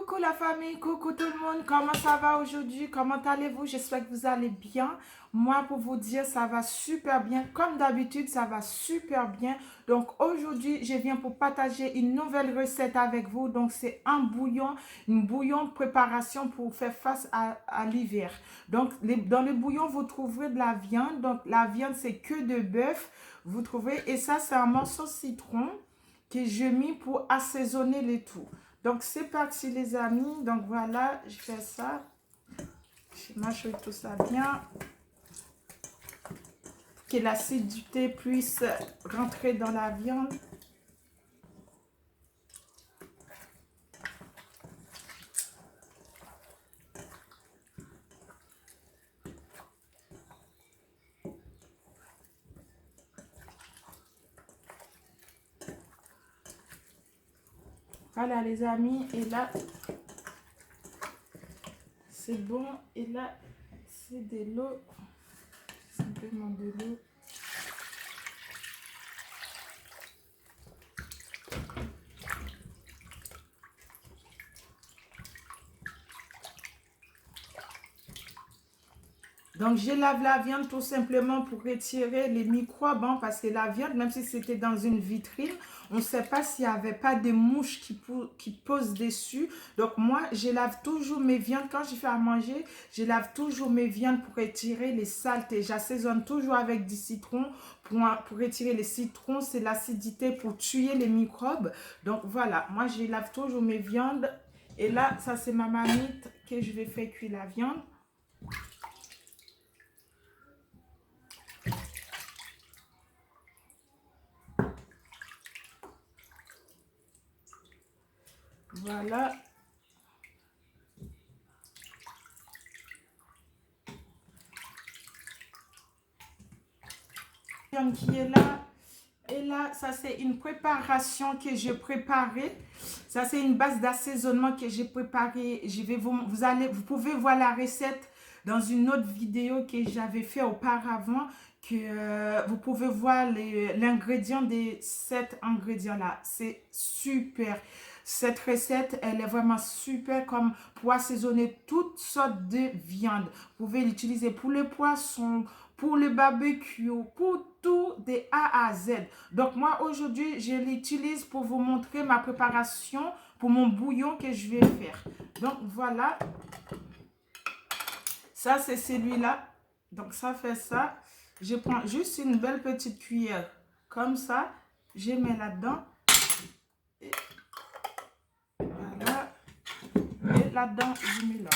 Coucou la famille, coucou tout le monde, comment ça va aujourd'hui? Comment allez-vous? J'espère que vous allez bien. Moi, pour vous dire, ça va super bien. Comme d'habitude, ça va super bien. Donc aujourd'hui, je viens pour partager une nouvelle recette avec vous. Donc c'est un bouillon, une bouillon préparation pour faire face à l'hiver. Donc dans le bouillon, vous trouverez de la viande. Donc la viande, c'est que de bœuf. Vous trouverez, et ça, c'est un morceau de citron que j'ai mis pour assaisonner le tout. Donc, c'est parti, les amis. Donc, voilà, je fais ça. Je mâche tout ça bien. Pour que l'acidité puisse rentrer dans la viande. Voilà, les amis. Et là, c'est bon. Et là, c'est de l'eau. Simplement de l'eau. Donc, je lave la viande tout simplement pour retirer les microbes, hein, parce que la viande, même si c'était dans une vitrine, on ne sait pas s'il n'y avait pas des mouches qui posent dessus. Donc, moi, je lave toujours mes viandes. Quand je fais à manger, je lave toujours mes viandes pour retirer les saletés. J'assaisonne toujours avec du citron pour retirer les citrons. C'est l'acidité pour tuer les microbes. Donc, voilà, moi, je lave toujours mes viandes. Et là, ça, c'est ma marmite que je vais faire cuire la viande. Voilà. Qui est là. Et là, ça c'est une préparation que j'ai préparée. Ça c'est une base d'assaisonnement que j'ai préparée. Je vais vous pouvez voir la recette dans une autre vidéo que j'avais fait auparavant. Vous pouvez voir l'ingrédient des 7 ingrédients là. C'est super. Cette recette, elle est vraiment super comme pour assaisonner toutes sortes de viandes. Vous pouvez l'utiliser pour le poisson, pour le barbecue, pour tout de A à Z. Donc moi aujourd'hui, je l'utilise pour vous montrer ma préparation pour mon bouillon que je vais faire. Donc voilà, ça c'est celui-là. Donc ça fait ça. Je prends juste une belle petite cuillère comme ça. Je mets là-dedans. Voilà. Et là-dedans, je mélange.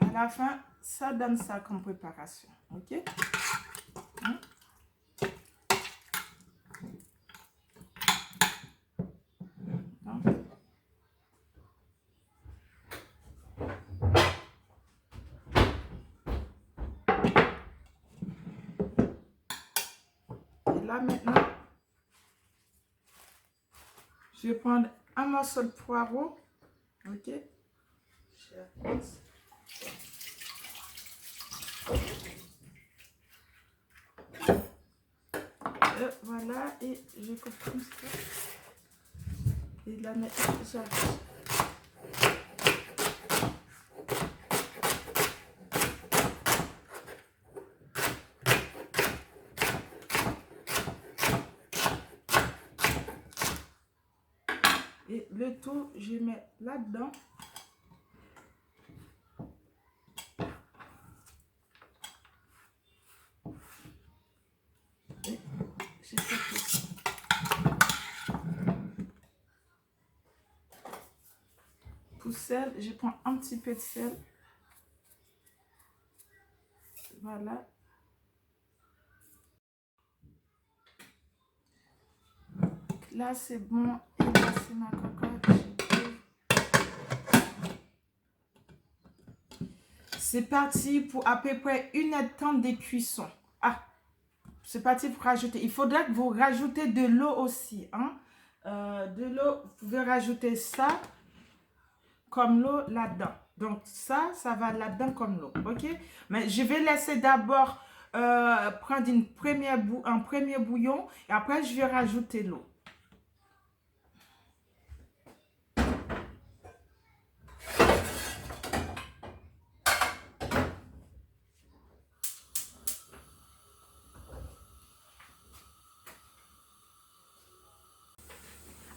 À la fin, ça donne ça comme préparation. Ok? Et là maintenant, je vais prendre un morceau de poireau. Ok? Voilà, et je coupe comme ça. Et là maintenant, j'arrive. Et le tout, je mets là-dedans. Et je fais tout ça. Pour sel, je prends un petit peu de sel. Voilà. Là, c'est bon. Et là, c'est ma cocotte. C'est parti pour à peu près 1 heure 30 de cuisson. Ah, c'est parti pour rajouter. Il faudra que vous rajoutez de l'eau aussi. Hein? de l'eau. Vous pouvez rajouter ça comme l'eau là-dedans. Donc ça va là-dedans comme l'eau. Ok? Mais je vais laisser d'abord prendre un premier bouillon et après je vais rajouter l'eau.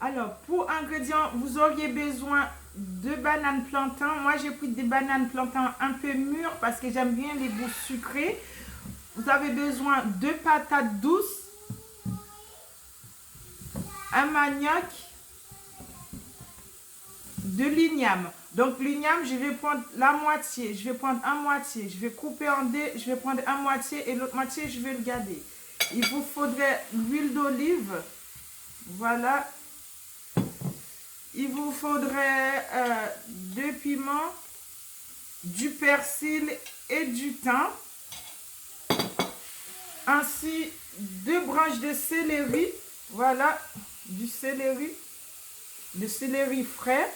Alors, pour ingrédients, vous auriez besoin de bananes plantain. Moi, j'ai pris des bananes plantain un peu mûres parce que j'aime bien les goûts sucrés. Vous avez besoin de patates douces, un manioc, de l'igname. Donc, l'igname, je vais prendre la moitié. Je vais prendre un moitié. Je vais couper en deux. Je vais prendre un moitié et l'autre moitié, je vais le garder. Il vous faudrait l'huile d'olive. Voilà. Il vous faudrait 2 piments, du persil et du thym, ainsi 2 branches de céleri, voilà, du céleri, de céleri frais.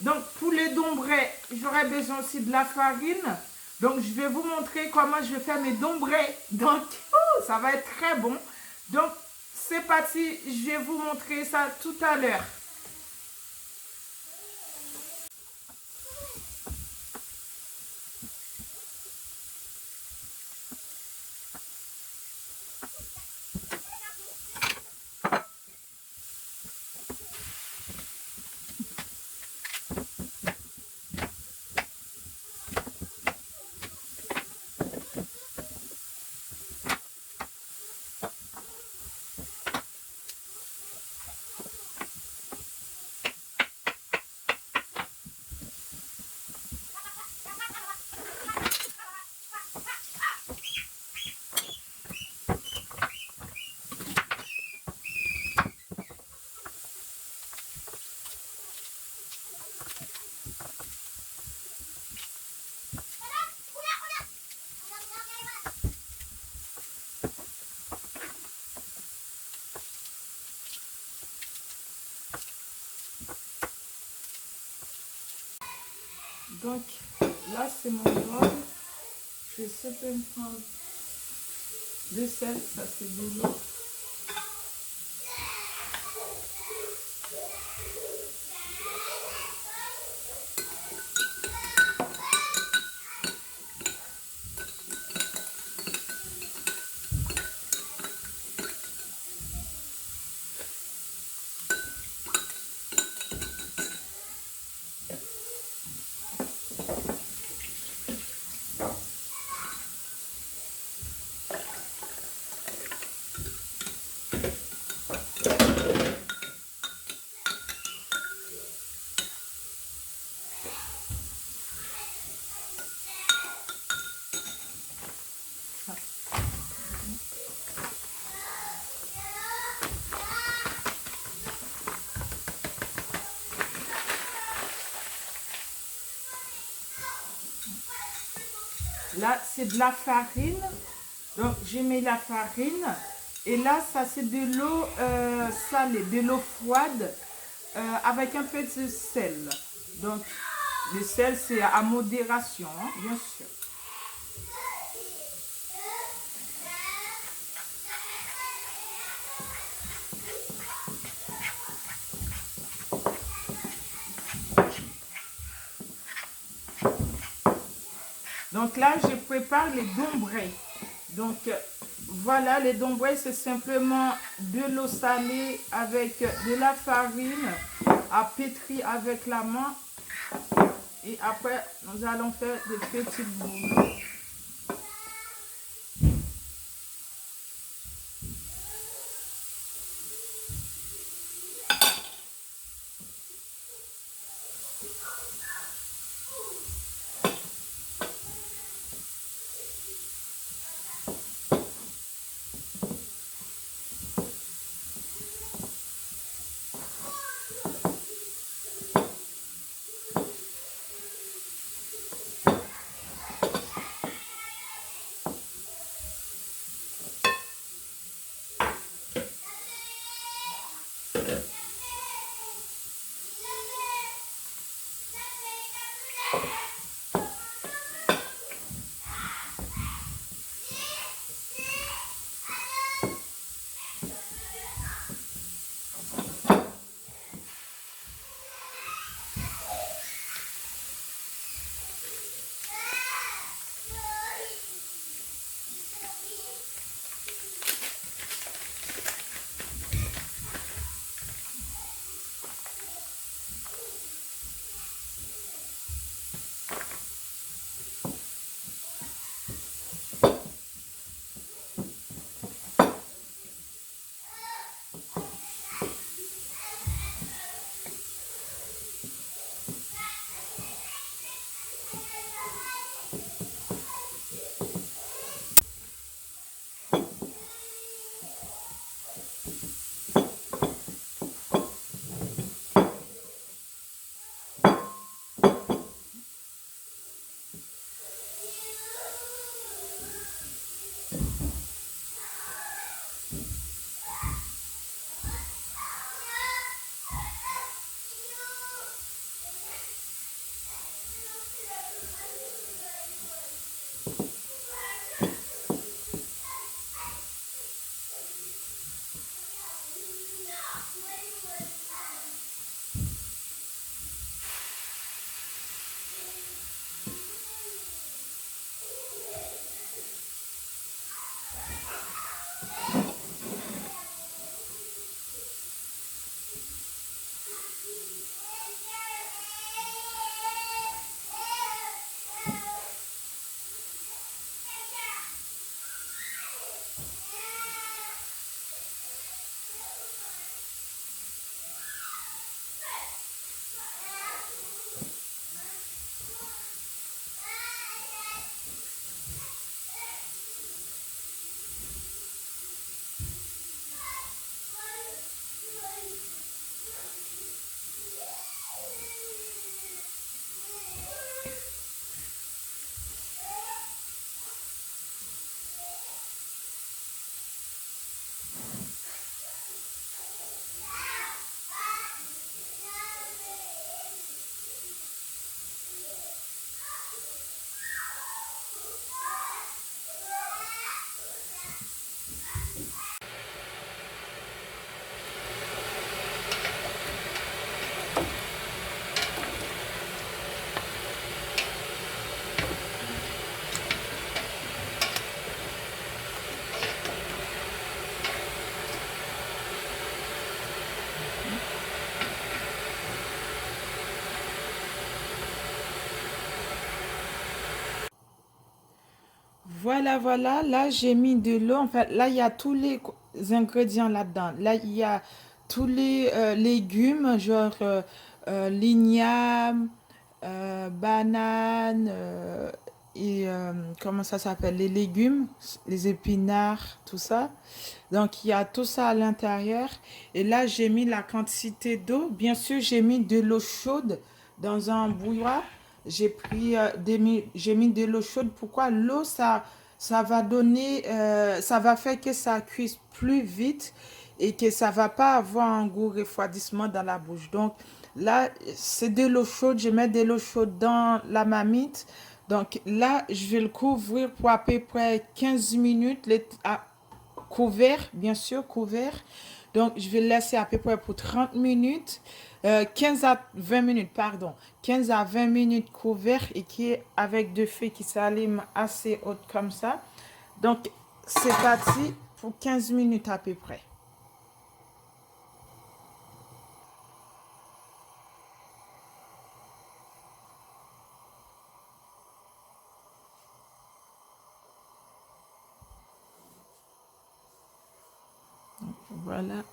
Donc pour les dombrés, j'aurai besoin aussi de la farine. Donc je vais vous montrer comment je vais faire mes dombrés. Donc ça va être très bon. Donc c'est parti, je vais vous montrer ça tout à l'heure. Donc là c'est mon bol. Je vais simplement prendre de sel, ça c'est de l'eau. Là, c'est de la farine. Donc, j'ai mis la farine. Et là, ça, c'est de l'eau salée, de l'eau froide avec un peu de sel. Donc, le sel, c'est à modération, hein, bien sûr. Donc là, je prépare les dombrés. Donc voilà, les dombrés, c'est simplement de l'eau salée avec de la farine à pétrir avec la main. Et après, nous allons faire des petites boules. Voilà, voilà. Là, j'ai mis de l'eau. En fait, là, il y a tous les ingrédients là-dedans. Là, il y a tous les légumes, genre l'igname, banane, et comment ça s'appelle? Les légumes, les épinards, tout ça. Donc, il y a tout ça à l'intérieur. Et là, j'ai mis la quantité d'eau. Bien sûr, j'ai mis de l'eau chaude dans un bouilloire. J'ai mis de l'eau chaude. Pourquoi? L'eau, ça va donner, ça va faire que ça cuise plus vite et que ça va pas avoir un goût refroidissement dans la bouche. Donc, là, c'est de l'eau chaude. Je mets de l'eau chaude dans la marmite. Donc, là, je vais le couvrir pour à peu près 15 minutes. Couvert, bien sûr, couvert. Donc, je vais le laisser à peu près pour 30 minutes, 15 à 20 minutes, pardon. 15 à 20 minutes couvert et qui est avec deux feux qui s'allument assez hautes comme ça. Donc, c'est parti pour 15 minutes à peu près. Voilà.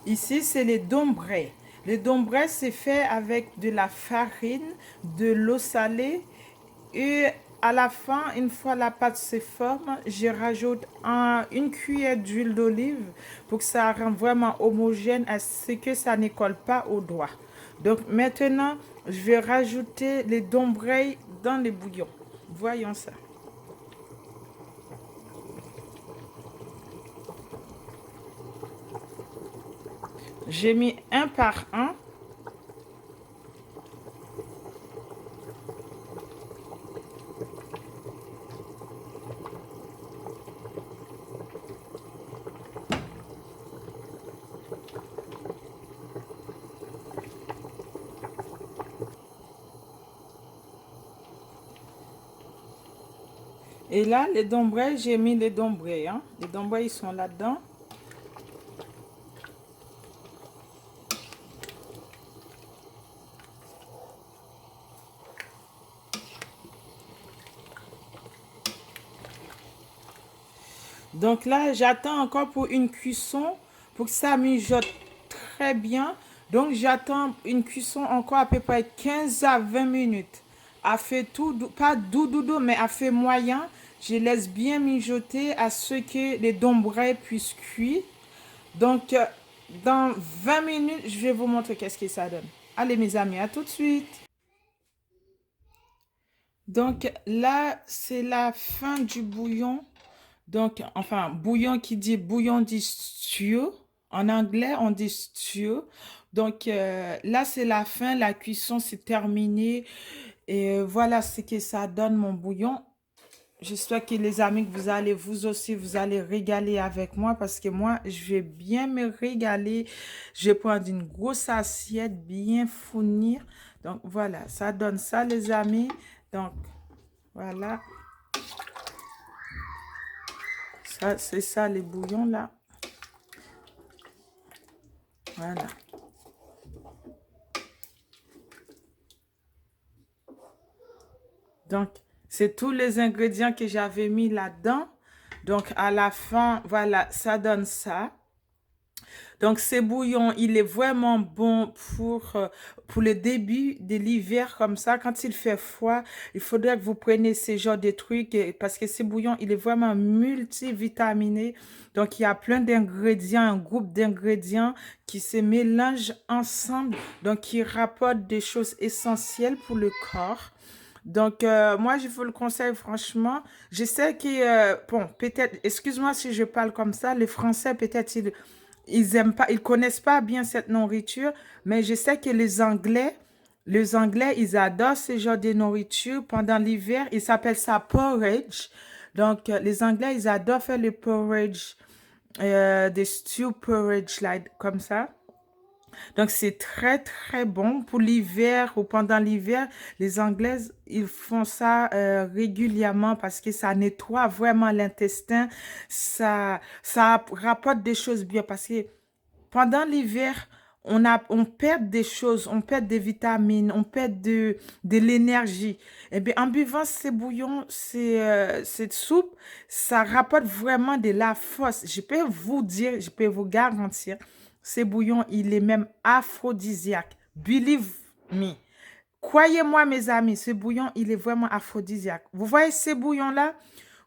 Ici, c'est les dombrés. Les dombrés, c'est fait avec de la farine, de l'eau salée et à la fin, une fois la pâte se forme, je rajoute une cuillère d'huile d'olive pour que ça rende vraiment homogène à ce que ça ne colle pas au doigt. Donc maintenant, je vais rajouter les dombrés dans le bouillon. Voyons ça. J'ai mis un par un. Et là, les dombrés, j'ai mis les dombrés. Hein. Les dombrés, ils sont là-dedans. Donc là, j'attends encore pour une cuisson, pour que ça mijote très bien. Donc j'attends une cuisson encore à peu près 15 à 20 minutes. À fait tout, pas doux, mais à fait moyen. Je laisse bien mijoter à ce que les dombrés puissent cuire. Donc, dans 20 minutes, je vais vous montrer qu'est-ce que ça donne. Allez, mes amis, à tout de suite. Donc, là, c'est la fin du bouillon. Donc, enfin, bouillon qui dit bouillon dit stew. En anglais, on dit stew. Donc, là, c'est la fin. La cuisson, c'est terminé. Et voilà ce que ça donne, mon bouillon. J'espère que les amis, que vous allez, vous aussi, vous allez régaler avec moi parce que moi, je vais bien me régaler. Je vais prendre une grosse assiette, bien fournir. Donc, voilà, ça donne ça, les amis. Donc, voilà, ça, c'est ça, les bouillons, là. Voilà. Donc, c'est tous les ingrédients que j'avais mis là-dedans. Donc, à la fin, voilà, ça donne ça. Donc, ce bouillon, il est vraiment bon pour le début de l'hiver comme ça. Quand il fait froid, il faudrait que vous preniez ce genre de trucs parce que ce bouillon, il est vraiment multivitaminé. Donc, il y a plein d'ingrédients, un groupe d'ingrédients qui se mélangent ensemble. Donc, qui rapportent des choses essentielles pour le corps. Donc, moi, je vous le conseille franchement. Je sais que, bon, peut-être, excuse-moi si je parle comme ça, les Français, peut-être, ils aiment pas, ils connaissent pas bien cette nourriture, mais je sais que les Anglais, ils adorent ce genre de nourriture pendant l'hiver. Ils s'appellent ça porridge. Donc, les Anglais, ils adorent faire le porridge, des stew porridge, like, comme ça. Donc, c'est très, très bon pour l'hiver ou pendant l'hiver. Les Anglaises, ils font ça régulièrement parce que ça nettoie vraiment l'intestin. Ça rapporte des choses bien parce que pendant l'hiver, on perd des choses, on perd des vitamines, on perd de l'énergie. Eh bien, en buvant ces bouillons, cette soupe, ça rapporte vraiment de la force. Je peux vous dire, je peux vous garantir, ces bouillons, il est même aphrodisiaque. Believe me. Croyez-moi, mes amis, ce bouillon, il est vraiment aphrodisiaque. Vous voyez ces bouillons-là?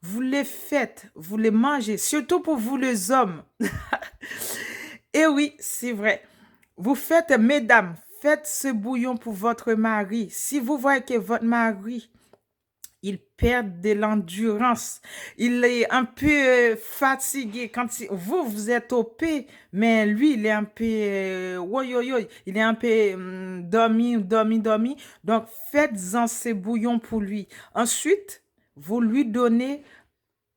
Vous les faites, vous les mangez, surtout pour vous les hommes. Et oui, c'est vrai. Vous faites, mesdames, faites ce bouillon pour votre mari. Si vous voyez que votre mari, il perd de l'endurance, il est un peu fatigué vous, vous êtes au P, mais lui, il est un peu, il est un peu dormi. Donc, faites-en ce bouillon pour lui. Ensuite, vous lui donnez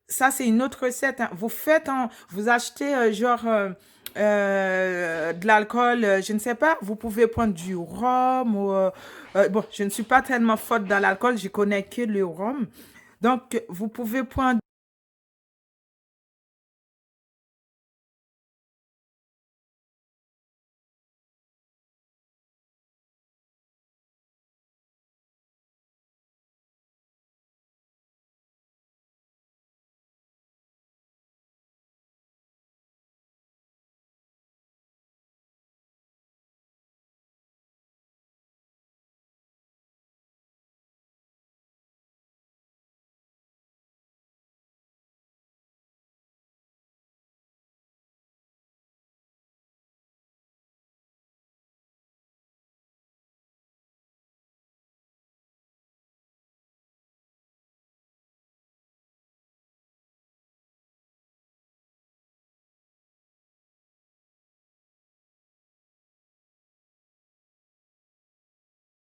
ça, c'est une autre recette, hein. Vous achetez de l'alcool, je ne sais pas, vous pouvez prendre du rhum ou bon, je ne suis pas tellement forte dans l'alcool, je connais que le rhum. Donc, vous pouvez prendre